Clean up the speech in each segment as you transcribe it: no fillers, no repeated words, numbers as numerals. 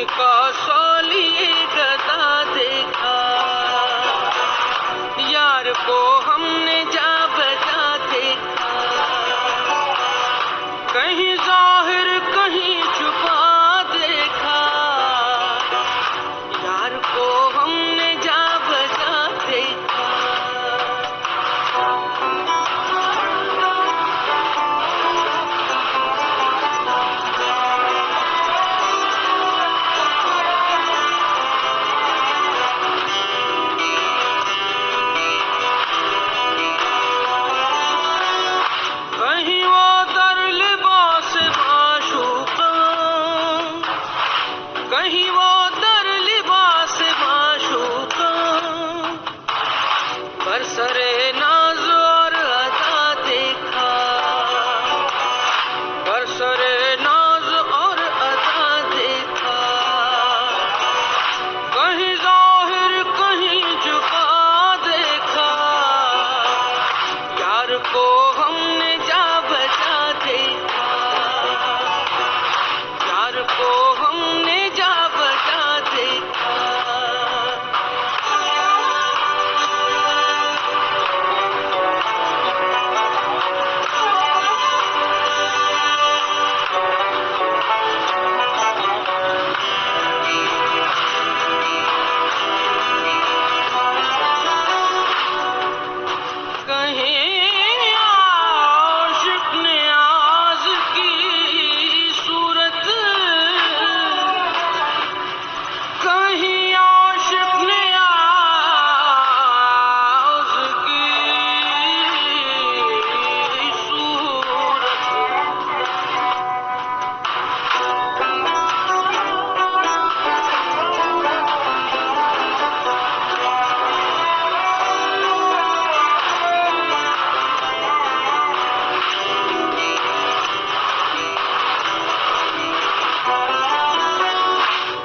کا سولیے گدا دیکھا، یار کو ہم نے جا بجا دیکھا، کہیں ظاہر کہیں چھپا دیکھا، یار کو ہم نے جا بجا دیکھا۔ کہیں وہ در لباس معشوقہ، کہیں وہ در لباس معشوقہ، پر سرے ناز اور ادا دیکھا، پر سرے ناز اور ادا دیکھا، کہیں ظاہر کہیں چھپا دیکھا، یار کو ہم نے جا بجا دیکھا، یار کو ہم نے جا بجا دیکھا۔ کہیں عاشق نیاز کی صورت، کہیں عاشق نیاز کی صورت،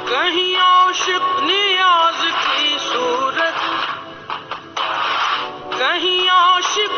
کہیں عاشق نیاز کی صورت، کہیں عاشق